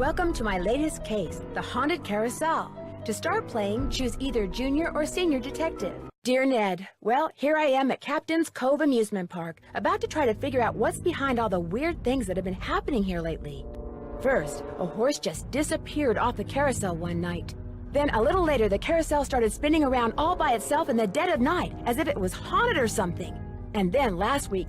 Welcome to my latest case, the Haunted Carousel. To start playing, choose either Junior or Senior Detective. Dear Ned, well, here I am at Captain's Cove Amusement Park, about to try to figure out what's behind all the weird things that have been happening here lately. First, a horse just disappeared off the carousel one night. Then, a little later, the carousel started spinning around all by itself in the dead of night, as if it was haunted or something. And then, last week,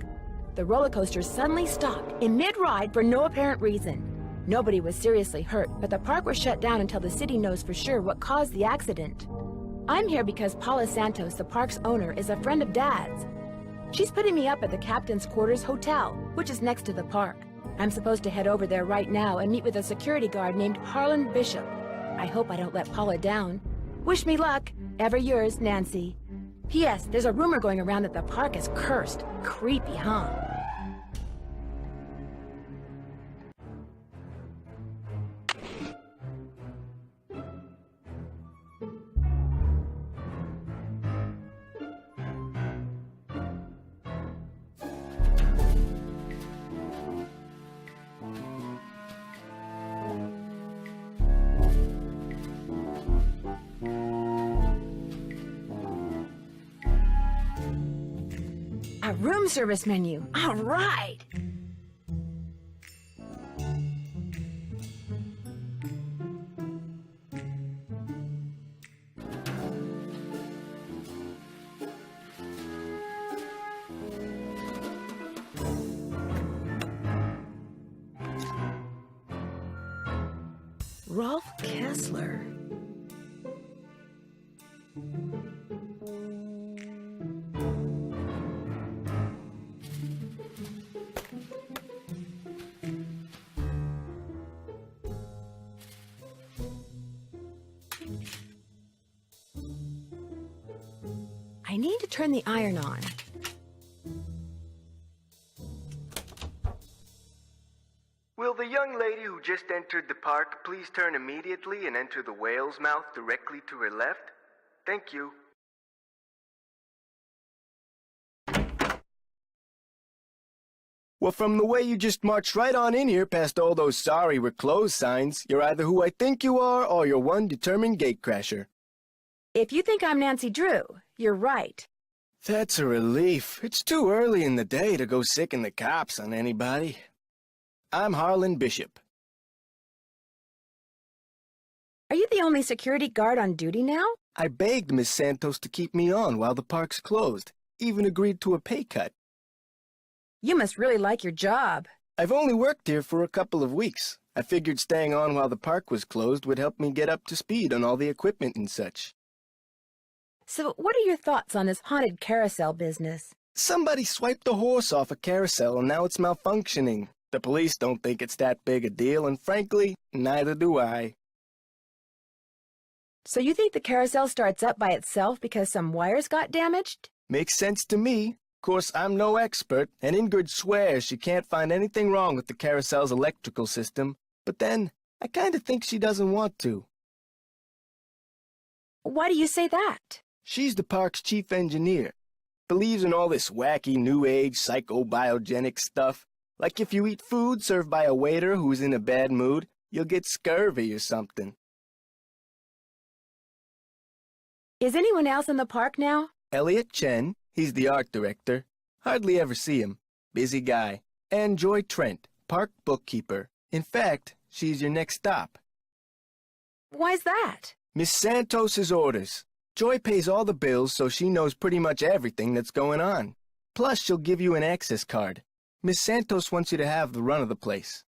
the roller coaster suddenly stopped in mid-ride for no apparent reason. Nobody was seriously hurt, but the park was shut down until the city knows for sure what caused the accident. I'm here because Paula Santos, the park's owner, is a friend of Dad's. She's putting me up at the Captain's Quarters Hotel, which is next to the park. I'm supposed to head over there right now and meet with a security guard named Harlan Bishop. I hope I don't let Paula down. Wish me luck. Ever yours, Nancy. P.S. There's a rumor going around that the park is cursed. Creepy, huh? A room service menu. All right. Rolf Kessler. I need to turn the iron on. Will the young lady who just entered the park please turn immediately and enter the whale's mouth directly to her left? Thank you. Well, from the way you just marched right on in here past all those sorry we're closed signs, you're either who I think you are or you're one determined gatecrasher. If you think I'm Nancy Drew, you're right. That's a relief. It's too early in the day to go sicking the cops on anybody. I'm Harlan Bishop. Are you the only security guard on duty now? I begged Miss Santos to keep me on while the park's closed, even agreed to a pay cut. You must really like your job. I've only worked here for a couple of weeks. I figured staying on while the park was closed would help me get up to speed on all the equipment and such. So what are your thoughts on this haunted carousel business? Somebody swiped a horse off a carousel and now it's malfunctioning. The police don't think it's that big a deal, and frankly, neither do I. So you think the carousel starts up by itself because some wires got damaged? Makes sense to me. Of course, I'm no expert, and Ingrid swears she can't find anything wrong with the carousel's electrical system, but then, I kinda think she doesn't want to. Why do you say that? She's the park's chief engineer. Believes in all this wacky new age psychobiogenic stuff. Like if you eat food served by a waiter who's in a bad mood, you'll get scurvy or something. Is anyone else in the park now? Elliot Chen, he's the art director. Hardly ever see him. Busy guy. And Joy Trent, park bookkeeper. In fact, she's your next stop. Why's that? Miss Santos's orders. Joy pays all the bills so she knows pretty much everything that's going on. Plus, she'll give you an access card. Miss Santos wants you to have the run of the place.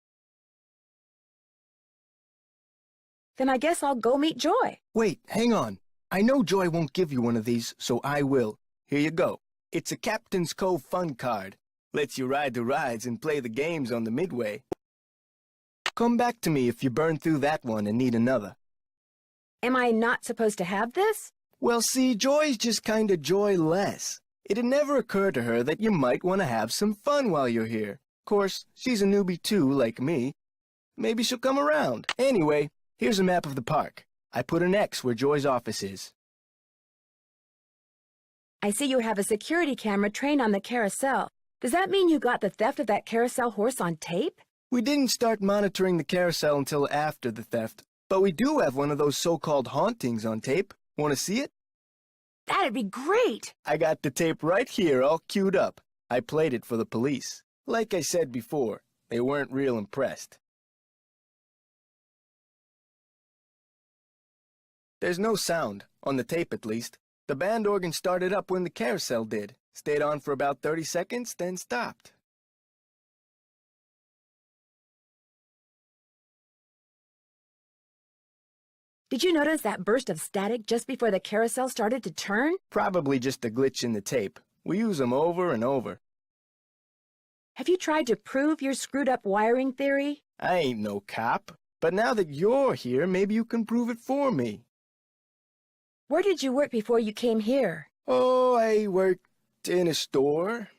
Then I guess I'll go meet Joy. Wait, hang on. I know Joy won't give you one of these, so I will. Here you go. It's a Captain's Cove fun card. Lets you ride the rides and play the games on the midway. Come back to me if you burn through that one and need another. Am I not supposed to have this? Well, see, Joy's just kinda joyless. It had never occurred to her that you might want to have some fun while you're here. Of course, she's a newbie too, like me. Maybe she'll come around. Anyway, here's a map of the park. I put an X where Joy's office is. I see you have a security camera trained on the carousel. Does that mean you got the theft of that carousel horse on tape? We didn't start monitoring the carousel until after the theft, but we do have one of those so-called hauntings on tape. Want to see it? That'd be great! I got the tape right here, all queued up. I played it for the police. Like I said before, they weren't real impressed. There's no sound, on the tape at least. The band organ started up when the carousel did. Stayed on for about 30 seconds, then stopped. Did you notice that burst of static just before the carousel started to turn? Probably just a glitch in the tape. We use them over and over. Have you tried to prove your screwed-up wiring theory? I ain't no cop, but now that you're here, maybe you can prove it for me. Where did you work before you came here? Oh, I worked in a store,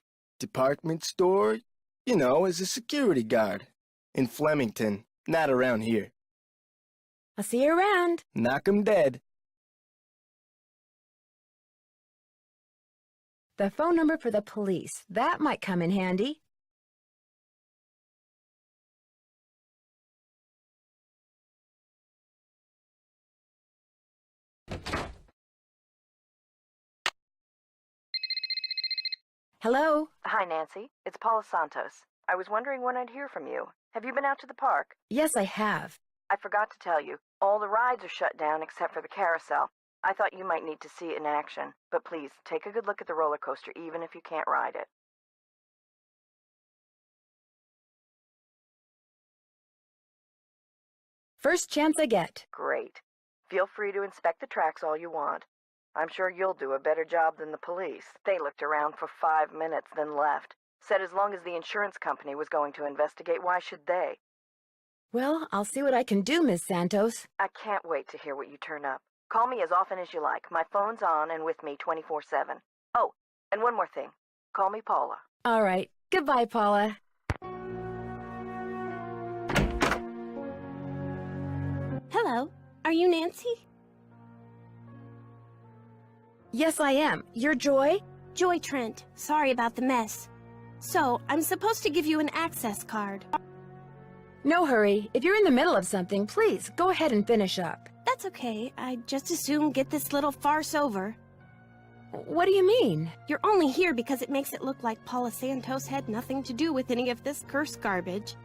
department store, you know, as a security guard. In Flemington, not around here. I'll see you around. Knock 'em dead. The phone number for the police. That might come in handy. Hello? Hi, Nancy. It's Paula Santos. I was wondering when I'd hear from you. Have you been out to the park? Yes, I have. I forgot to tell you. All the rides are shut down except for the carousel. I thought you might need to see it in action. But please, take a good look at the roller coaster even if you can't ride it. First chance I get. Great. Feel free to inspect the tracks all you want. I'm sure you'll do a better job than the police. They looked around for 5 minutes, then left. Said as long as the insurance company was going to investigate, why should they? Well, I'll see what I can do, Miss Santos. I can't wait to hear what you turn up. Call me as often as you like. My phone's on and with me 24/7. Oh, and one more thing. Call me Paula. All right. Goodbye, Paula. Hello. Are you Nancy? Yes, I am. You're Joy? Joy Trent. Sorry about the mess. So, I'm supposed to give you an access card. No hurry. If you're in the middle of something, please, go ahead and finish up. That's okay. I'd just as soon get this little farce over. What do you mean? You're only here because it makes it look like Paula Santos had nothing to do with any of this cursed garbage.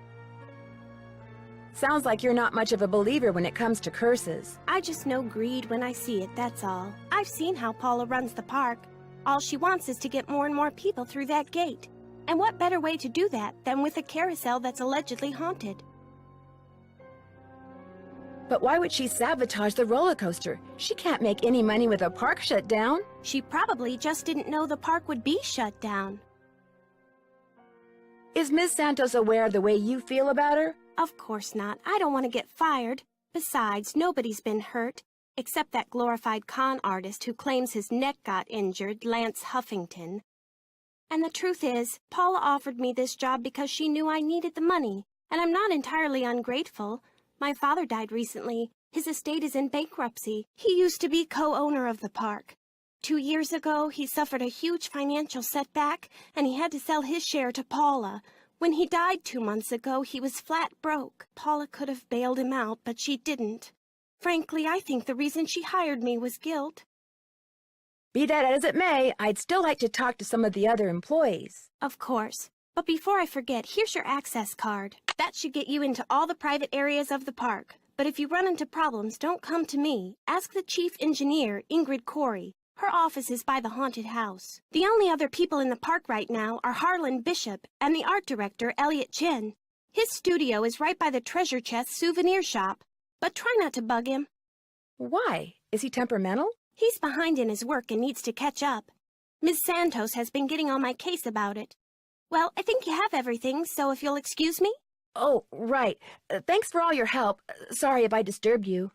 Sounds like you're not much of a believer when it comes to curses. I just know greed when I see it, that's all. I've seen how Paula runs the park. All she wants is to get more and more people through that gate. And what better way to do that than with a carousel that's allegedly haunted? But why would she sabotage the roller coaster? She can't make any money with a park shut down. She probably just didn't know the park would be shut down. Is Miss Santos aware of the way you feel about her? Of course not. I don't want to get fired. Besides, nobody's been hurt, except that glorified con artist who claims his neck got injured, Lance Huffington. And the truth is, Paula offered me this job because she knew I needed the money, and I'm not entirely ungrateful. My father died recently. His estate is in bankruptcy. He used to be co-owner of the park. 2 years ago, he suffered a huge financial setback, and he had to sell his share to Paula. When he died 2 months ago, he was flat broke. Paula could have bailed him out, but she didn't. Frankly, I think the reason she hired me was guilt. Be that as it may, I'd still like to talk to some of the other employees. Of course. But before I forget, here's your access card. That should get you into all the private areas of the park. But if you run into problems, don't come to me. Ask the chief engineer, Ingrid Corey. Her office is by the haunted house. The only other people in the park right now are Harlan Bishop and the art director, Elliot Chin. His studio is right by the treasure chest souvenir shop. But try not to bug him. Why? Is he temperamental? He's behind in his work and needs to catch up. Ms. Santos has been getting on my case about it. Well, I think you have everything, so if you'll excuse me? Oh, right. Thanks for all your help. Sorry if I disturbed you.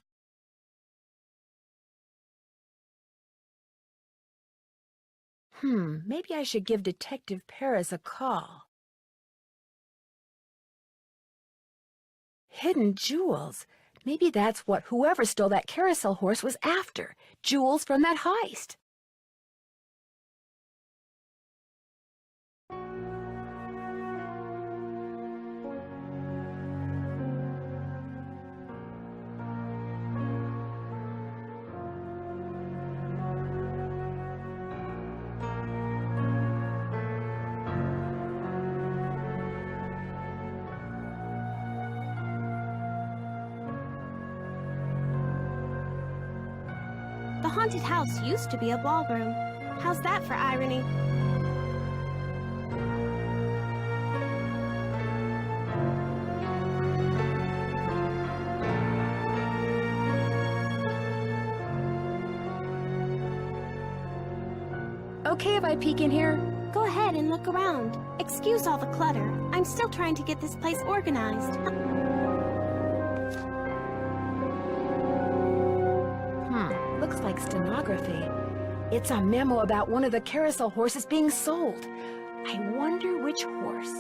Maybe I should give Detective Paris a call. Hidden jewels. Maybe that's what whoever stole that carousel horse was after. Jewels from that heist. The haunted house used to be a ballroom. How's that for irony? Okay if I peek in here? Go ahead and look around. Excuse all the clutter. I'm still trying to get this place organized. Looks like stenography. It's a memo about one of the carousel horses being sold. I wonder which horse.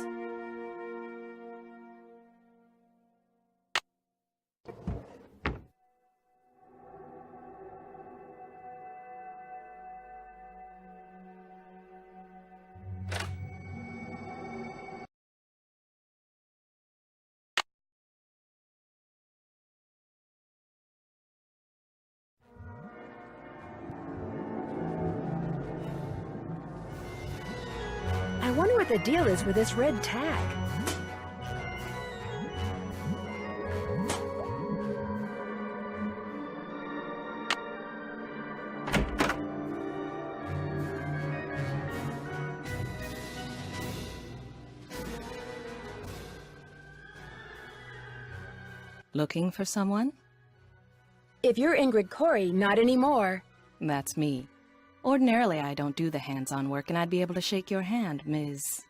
I wonder what the deal is with this red tag. Looking for someone? If you're Ingrid Corey, not anymore. That's me. Ordinarily, I don't do the hands-on work, and I'd be able to shake your hand, Ms.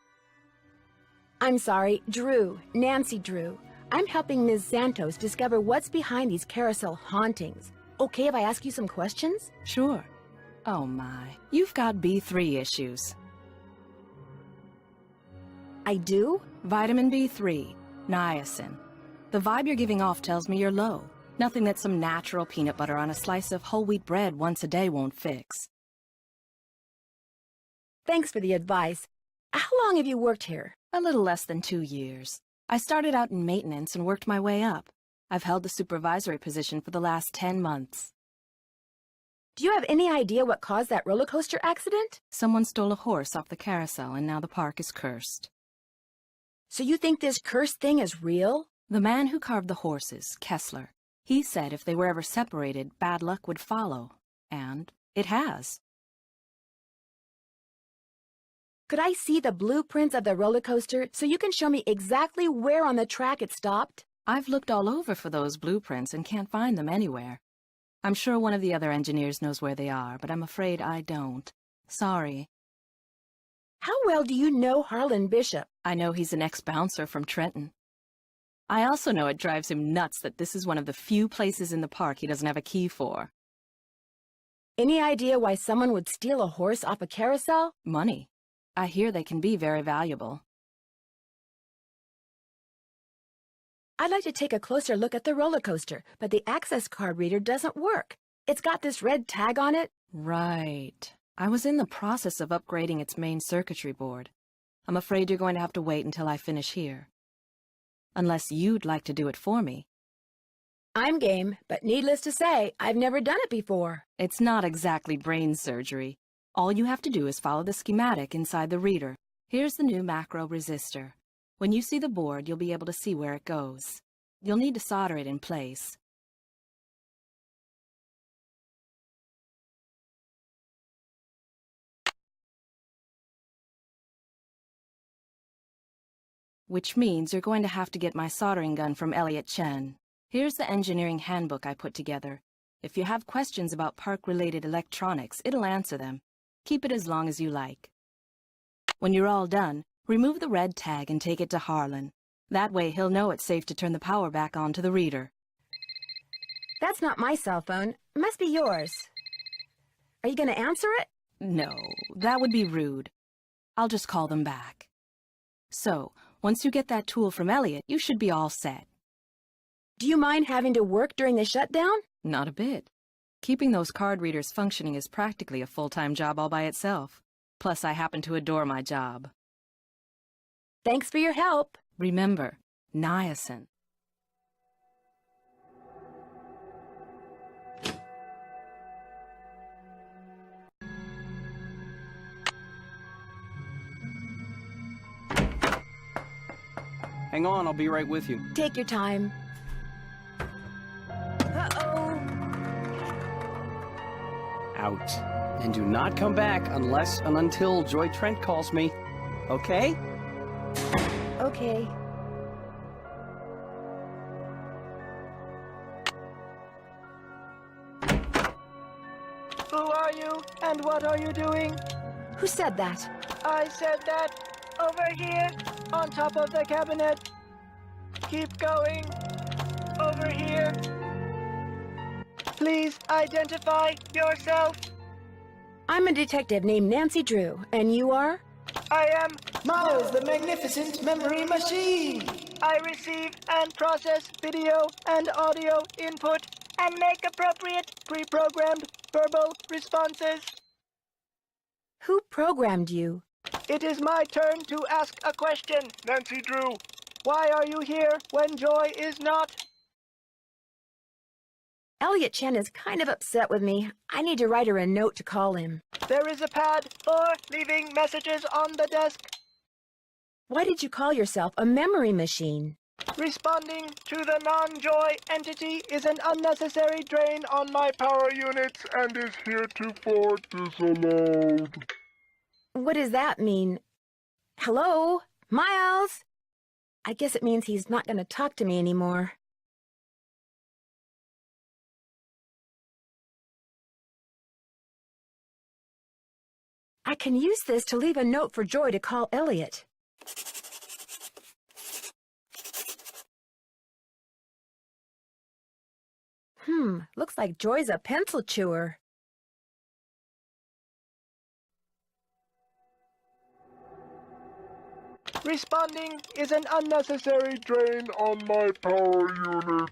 I'm sorry, Drew, Nancy Drew. I'm helping Ms. Santos discover what's behind these carousel hauntings. Okay if I ask you some questions? Sure. Oh my, you've got B3 issues. I do? Vitamin B3, niacin. The vibe you're giving off tells me you're low. Nothing that some natural peanut butter on a slice of whole wheat bread once a day won't fix. Thanks for the advice. How long have you worked here? A little less than 2 years. I started out in maintenance and worked my way up. I've held the supervisory position for the last 10 months. Do you have any idea what caused that roller coaster accident? Someone stole a horse off the carousel, and now the park is cursed. So you think this cursed thing is real? The man who carved the horses, Kessler, he said if they were ever separated, bad luck would follow. And it has. Could I see the blueprints of the roller coaster so you can show me exactly where on the track it stopped? I've looked all over for those blueprints and can't find them anywhere. I'm sure one of the other engineers knows where they are, but I'm afraid I don't. Sorry. How well do you know Harlan Bishop? I know he's an ex-bouncer from Trenton. I also know it drives him nuts that this is one of the few places in the park he doesn't have a key for. Any idea why someone would steal a horse off a carousel? Money. I hear they can be very valuable. I'd like to take a closer look at the roller coaster, but the access card reader doesn't work. It's got this red tag on it. Right. I was in the process of upgrading its main circuitry board. I'm afraid you're going to have to wait until I finish here. Unless you'd like to do it for me. I'm game, but needless to say, I've never done it before. It's not exactly brain surgery. All you have to do is follow the schematic inside the reader. Here's the new macro resistor. When you see the board, you'll be able to see where it goes. You'll need to solder it in place. Which means you're going to have to get my soldering gun from Elliot Chen. Here's the engineering handbook I put together. If you have questions about park-related electronics, it'll answer them. Keep it as long as you like. When you're all done, remove the red tag and take it to Harlan. That way he'll know it's safe to turn the power back on to the reader. That's not my cell phone. It must be yours. Are you going to answer it? No, that would be rude. I'll just call them back. So, once you get that tool from Elliot, you should be all set. Do you mind having to work during the shutdown? Not a bit. Keeping those card readers functioning is practically a full-time job all by itself. Plus, I happen to adore my job. Thanks for your help. Remember, niacin. Hang on, I'll be right with you. Take your time. Uh-oh. Out. And do not come back unless and until Joy Trent calls me. Okay? Okay. Who are you, and what are you doing? Who said that? I said that. Over here, on top of the cabinet. Keep going. Over here. Please identify yourself. I'm a detective named Nancy Drew, and you are? I am. Miles, the magnificent memory machine! I receive and process video and audio input and make appropriate pre-programmed verbal responses. Who programmed you? It is my turn to ask a question, Nancy Drew. Why are you here when Joy is not? Elliot Chen is kind of upset with me. I need to write her a note to call him. There is a pad for leaving messages on the desk. Why did you call yourself a memory machine? Responding to the non-Joy entity is an unnecessary drain on my power units and is heretofore disallowed. What does that mean? Hello? Miles? I guess it means he's not going to talk to me anymore. I can use this to leave a note for Joy to call Elliot. Looks like Joy's a pencil chewer. Responding is an unnecessary drain on my power unit.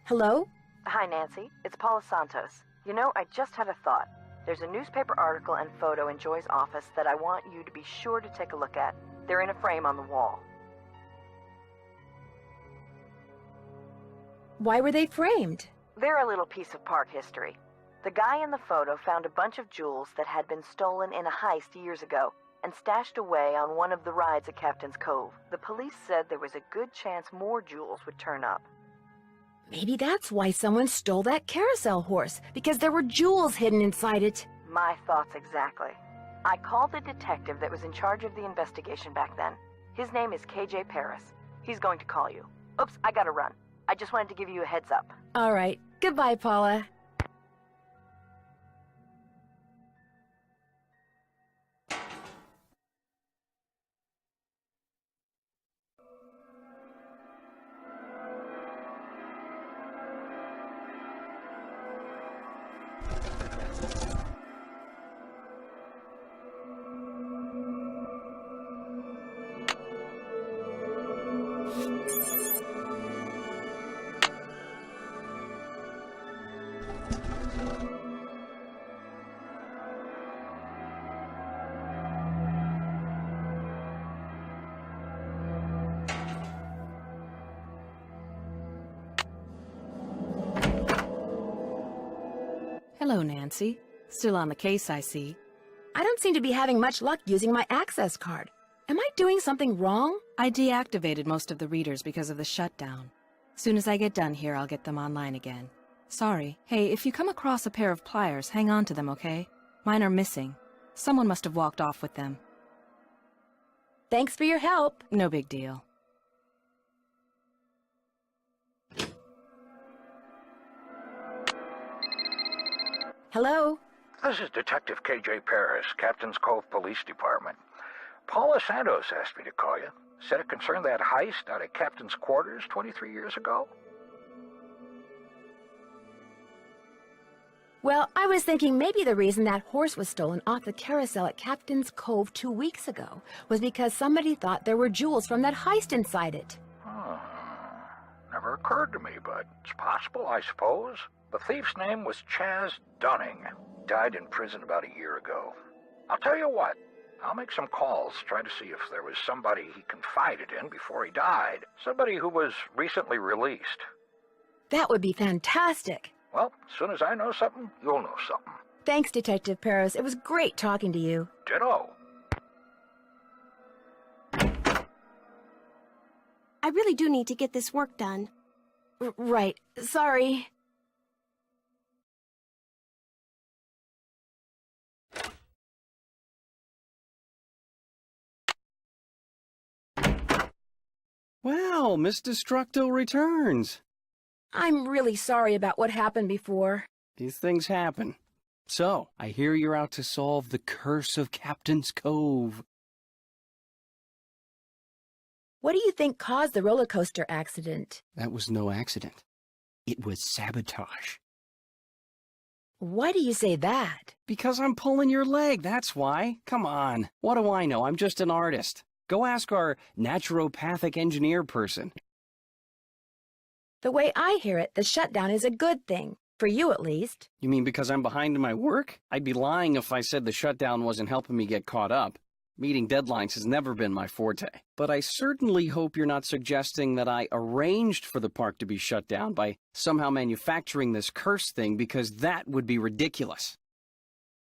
Hello? Hi, Nancy. It's Paula Santos. You know, I just had a thought. There's a newspaper article and photo in Joy's office that I want you to be sure to take a look at. They're in a frame on the wall. Why were they framed? They're a little piece of park history. The guy in the photo found a bunch of jewels that had been stolen in a heist years ago and stashed away on one of the rides at Captain's Cove. The police said there was a good chance more jewels would turn up. Maybe that's why someone stole that carousel horse, because there were jewels hidden inside it. My thoughts exactly. I called the detective that was in charge of the investigation back then. His name is KJ Paris. He's going to call you. Oops, I gotta run. I just wanted to give you a heads up. All right. Goodbye, Paula. Hello, Nancy. Still on the case, I see. I don't seem to be having much luck using my access card. Am I doing something wrong? I deactivated most of the readers because of the shutdown. Soon as I get done here, I'll get them online again. Sorry. Hey, if you come across a pair of pliers, hang on to them, okay? Mine are missing. Someone must have walked off with them. Thanks for your help. No big deal. Hello? This is Detective KJ Paris, Captain's Cove Police Department. Paula Santos asked me to call you. Said it concerned that heist out at Captain's quarters 23 years ago. Well, I was thinking maybe the reason that horse was stolen off the carousel at Captain's Cove 2 weeks ago was because somebody thought there were jewels from that heist inside it. Never occurred to me, but it's possible, I suppose. The thief's name was Chaz Dunning. Died in prison about a year ago. I'll tell you what, I'll make some calls, try to see if there was somebody he confided in before he died. Somebody who was recently released. That would be fantastic. Well, as soon as I know something, you'll know something. Thanks, Detective Paris. It was great talking to you. Ditto. really do need to get this work done. Right. Sorry. Well, Miss Destructo returns. I'm really sorry about what happened before. These things happen. So, I hear you're out to solve the curse of Captain's Cove. What do you think caused the roller coaster accident? That was no accident. It was sabotage. Why do you say that? Because I'm pulling your leg, that's why. Come on. What do I know? I'm just an artist. Go ask our naturopathic engineer person. The way I hear it, the shutdown is a good thing. For you, at least. You mean because I'm behind in my work? I'd be lying if I said the shutdown wasn't helping me get caught up. Meeting deadlines has never been my forte. But I certainly hope you're not suggesting that I arranged for the park to be shut down by somehow manufacturing this curse thing, because that would be ridiculous.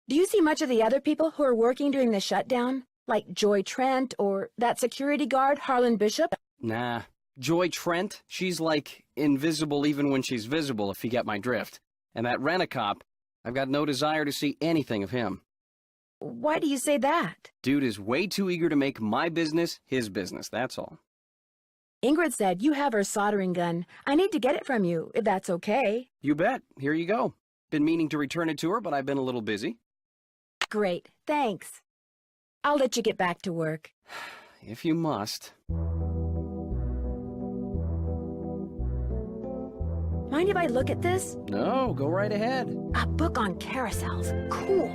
Do you see much of the other people who are working during the shutdown? Like Joy Trent or that security guard, Harlan Bishop? Nah. Joy Trent, she's like invisible even when she's visible, if you get my drift. And that rent-a-cop, I've got no desire to see anything of him. Why do you say that? Dude is way too eager to make my business his business, that's all. Ingrid said you have her soldering gun. I need to get it from you, if that's okay. You bet. Here you go. Been meaning to return it to her, but I've been a little busy. Great, thanks. I'll let you get back to work. If you must. Mind if I look at this? No, go right ahead. A book on carousels. Cool.